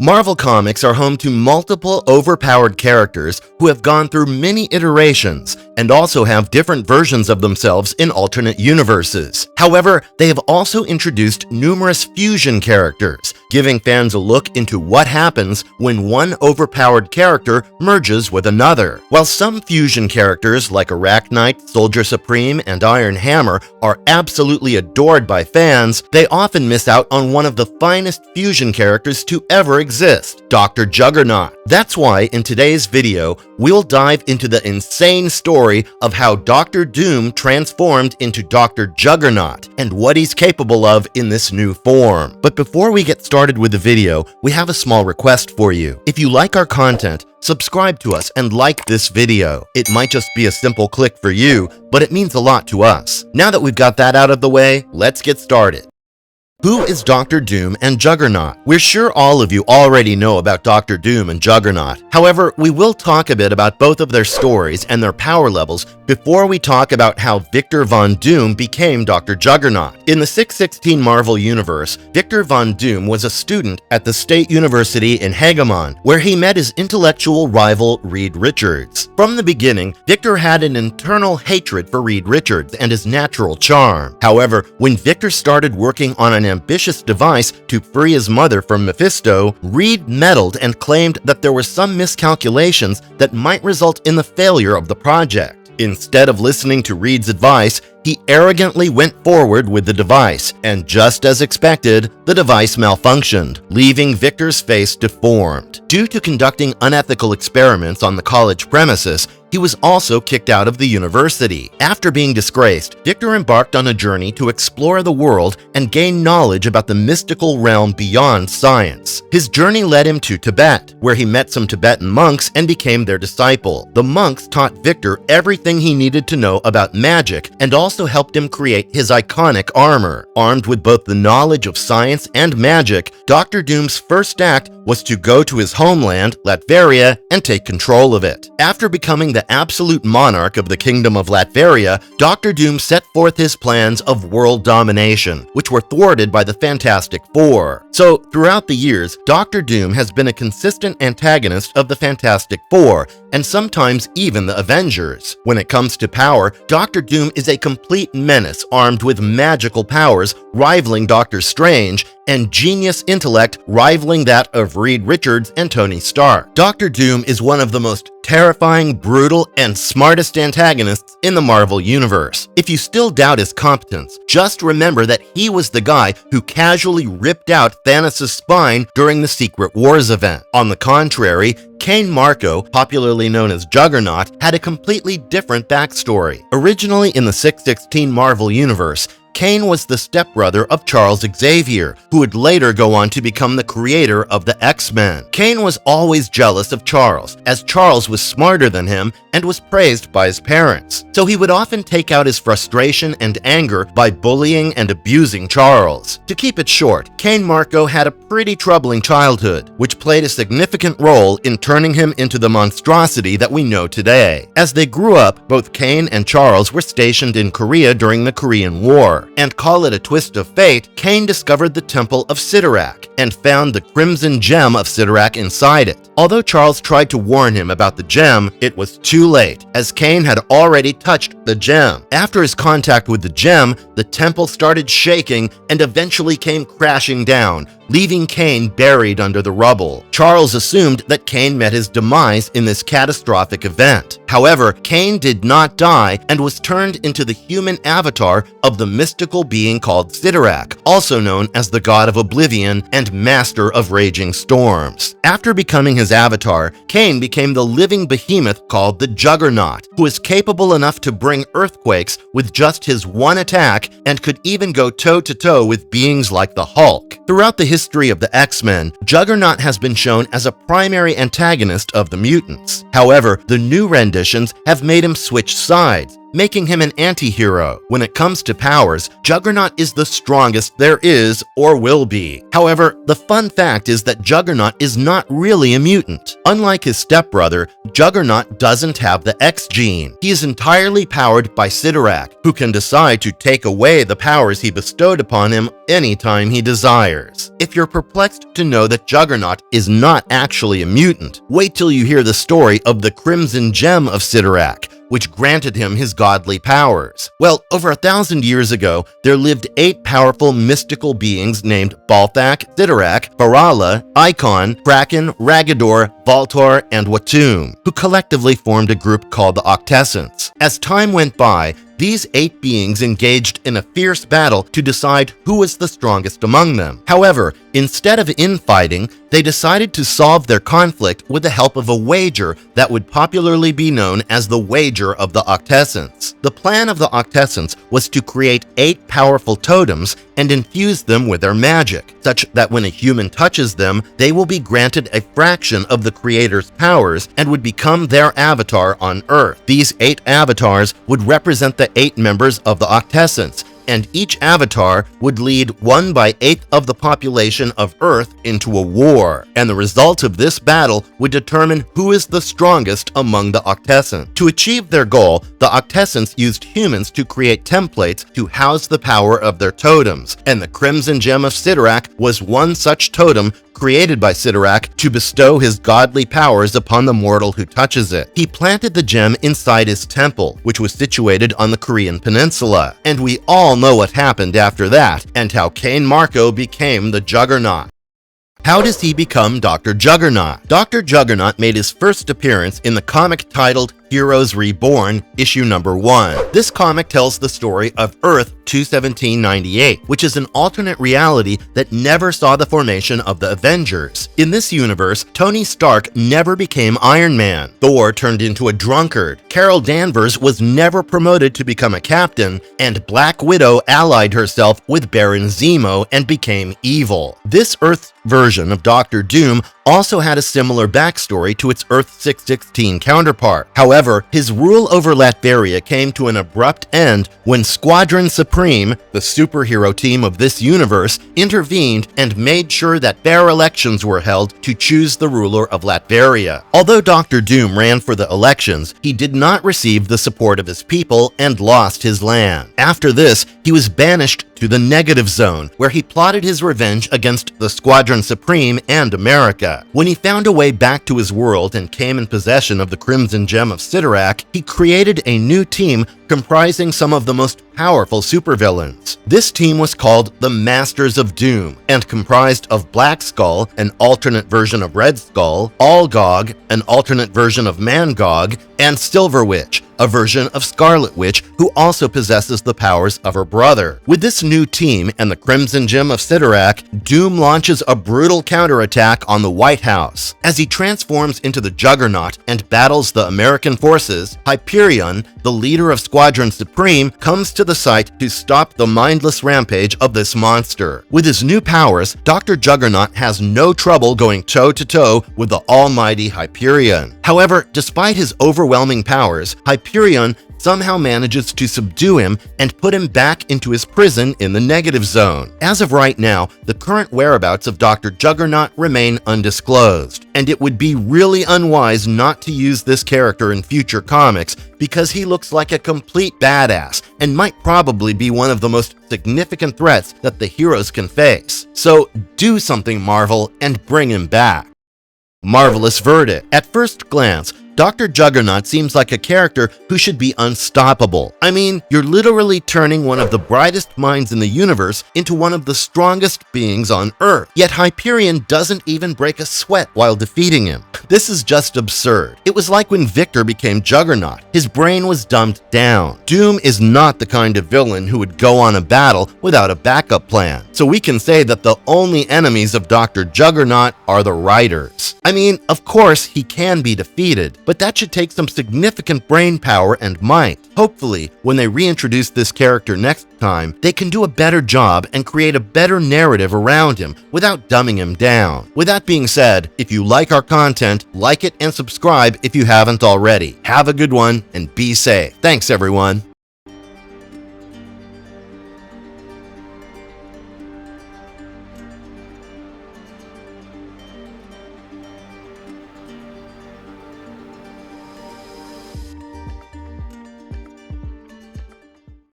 Marvel Comics are home to multiple overpowered characters who have gone through many iterations and also have different versions of themselves in alternate universes. However, they have also introduced numerous fusion characters, giving fans a look into what happens when one overpowered character merges with another. While some fusion characters like Arachnite, Soldier Supreme, and Iron Hammer are absolutely adored by fans, they often miss out on one of the finest fusion characters to ever exist, Dr. Juggernaut. That's why in today's video, we'll dive into the insane story of how Doctor Doom transformed into Dr. Juggernaut and what he's capable of in this new form. But before we get started with the video, we have a small request for you. If you like our content, subscribe to us and like this video. It might just be a simple click for you, but it means a lot to us. Now that we've got that out of the way, let's get started. Who is Doctor Doom and Juggernaut? We're sure all of you already know about Doctor Doom and Juggernaut. However, we will talk a bit about both of their stories and their power levels before we talk about how Victor Von Doom became Dr. Juggernaut. In the 616 Marvel Universe, Victor Von Doom was a student at the State University in Hegemon, where he met his intellectual rival Reed Richards. From the beginning, Victor had an internal hatred for Reed Richards and his natural charm. However, when Victor started working on an ambitious device to free his mother from Mephisto, Reed meddled and claimed that there were some miscalculations that might result in the failure of the project. Instead of listening to Reed's advice, he arrogantly went forward with the device, and just as expected, the device malfunctioned, leaving Victor's face deformed. Due to conducting unethical experiments on the college premises, he was also kicked out of the university. After being disgraced, Victor embarked on a journey to explore the world and gain knowledge about the mystical realm beyond science. His journey led him to Tibet, where he met some Tibetan monks and became their disciple. The monks taught Victor everything he needed to know about magic and also helped him create his iconic armor. Armed with both the knowledge of science and magic, Dr. Doom's first act was to go to his homeland, Latveria, and take control of it. After becoming the absolute monarch of the Kingdom of Latveria, Dr. Doom set forth his plans of world domination, which were thwarted by the Fantastic Four. So, throughout the years, Dr. Doom has been a consistent antagonist of the Fantastic Four, and sometimes even the Avengers. When it comes to power, Dr. Doom is a complete menace armed with magical powers rivaling Doctor Strange, and genius intellect rivaling that of Reed Richards and Tony Stark. Dr. Doom is one of the most terrifying, brutal, and smartest antagonists in the Marvel Universe. If you still doubt his competence, just remember that he was the guy who casually ripped out Thanos' spine during the Secret Wars event. On the contrary, Cain Marko, popularly known as Juggernaut, had a completely different backstory. Originally in the 616 Marvel Universe, Cain was the stepbrother of Charles Xavier, who would later go on to become the creator of the X-Men. Cain was always jealous of Charles, as Charles was smarter than him and was praised by his parents. So he would often take out his frustration and anger by bullying and abusing Charles. To keep it short, Cain Marko had a pretty troubling childhood, which played a significant role in turning him into the monstrosity that we know today. As they grew up, both Cain and Charles were stationed in Korea during the Korean War. And call it a twist of fate, Cain discovered the Temple of Sidorak and found the Crimson Gem of Sidorak inside it. Although Charles tried to warn him about the gem, it was too late, as Cain had already touched the gem. After his contact with the gem, the temple started shaking and eventually came crashing down, leaving Cain buried under the rubble. Charles assumed that Cain met his demise in this catastrophic event. However, Cain did not die and was turned into the human avatar of the mystical being called Sidorak, also known as the God of Oblivion and Master of Raging Storms. After becoming his avatar, Cain became the living behemoth called the Juggernaut, who is capable enough to bring earthquakes with just his one attack and could even go toe-to-toe with beings like the Hulk. Throughout the history of the X-Men, Juggernaut has been shown as a primary antagonist of the mutants. However, the new renditions have made him switch sides, making him an anti-hero. When it comes to powers, Juggernaut is the strongest there is or will be. However, the fun fact is that Juggernaut is not really a mutant. Unlike his stepbrother, Juggernaut doesn't have the X gene. He is entirely powered by Cyttorak, who can decide to take away the powers he bestowed upon him anytime he desires. If you're perplexed to know that Juggernaut is not actually a mutant, wait till you hear the story of the Crimson Gem of Cyttorak, which granted him his godly powers. Well, over 1,000 years ago, there lived 8 powerful mystical beings named Balthak, Cyttorak, Barala, Icon, Kraken, Ragador, Voltor, and Watum, who collectively formed a group called the Octessence. As time went by, these 8 beings engaged in a fierce battle to decide who was the strongest among them. However, instead of infighting, they decided to solve their conflict with the help of a wager that would popularly be known as the Wager of the Octessence. The plan of the Octessence was to create 8 powerful totems and infuse them with their magic, such that when a human touches them, they will be granted a fraction of the creator's powers and would become their avatar on Earth. These 8 avatars would represent the 8 members of the Octessence, and each avatar would lead 1/8 of the population of Earth into a war, and the result of this battle would determine who is the strongest among the Octessence. To achieve their goal, the Octessence used humans to create templates to house the power of their totems, and the Crimson Gem of Cyttorak was one such totem created by Cyttorak to bestow his godly powers upon the mortal who touches it. He planted the gem inside his temple, which was situated on the Korean peninsula, and we all know what happened after that, and how Cain Marko became the Juggernaut. How does he become Dr. Juggernaut? Dr. Juggernaut made his first appearance in the comic titled Heroes Reborn, issue number 1. This comic tells the story of Earth 21798, which is an alternate reality that never saw the formation of the Avengers. In this universe, Tony Stark never became Iron Man. Thor turned into a drunkard. Carol Danvers was never promoted to become a captain, and Black Widow allied herself with Baron Zemo and became evil. This Earth version of Doctor Doom also had a similar backstory to its Earth 616 counterpart. However, his rule over Latveria came to an abrupt end when Squadron Supreme, the superhero team of this universe, intervened and made sure that fair elections were held to choose the ruler of Latveria. Although Dr. Doom ran for the elections, he did not receive the support of his people and lost his land. After this, he was banished to the Negative Zone, where he plotted his revenge against the Squadron Supreme and America. When he found a way back to his world and came in possession of the Crimson Gem of Cyttorak, he created a new team comprising some of the most powerful supervillains. This team was called the Masters of Doom and comprised of Black Skull, an alternate version of Red Skull, Allgog, an alternate version of Mangog, and Silver Witch, a version of Scarlet Witch who also possesses the powers of her brother. With this new team and the Crimson Gem of Cyttorak, Doom launches a brutal counterattack on the White House. As he transforms into the Juggernaut and battles the American forces, Hyperion, the leader of Squadron Supreme, comes to the site to stop the mindless rampage of this monster. With his new powers, Dr. Juggernaut has no trouble going toe-to-toe with the almighty Hyperion. However, despite his overwhelming powers, Hyperion somehow manages to subdue him and put him back into his prison in the Negative Zone. As of right now, the current whereabouts of Dr. Juggernaut remain undisclosed, and it would be really unwise not to use this character in future comics because he looks like a complete badass and might probably be one of the most significant threats that the heroes can face. So do something, Marvel, and bring him back. Marvelous verdict. At first glance, Dr. Juggernaut seems like a character who should be unstoppable. I mean, you're literally turning one of the brightest minds in the universe into one of the strongest beings on Earth. Yet Hyperion doesn't even break a sweat while defeating him. This is just absurd. It was like when Victor became Juggernaut. His brain was dumbed down. Doom is not the kind of villain who would go on a battle without a backup plan. So we can say that the only enemies of Dr. Juggernaut are the writers. I mean, of course, he can be defeated, but that should take some significant brain power and might. Hopefully, when they reintroduce this character next time, they can do a better job and create a better narrative around him without dumbing him down. With that being said, if you like our content, content, like it and subscribe if you haven't already. Have a good one and be safe. Thanks, everyone.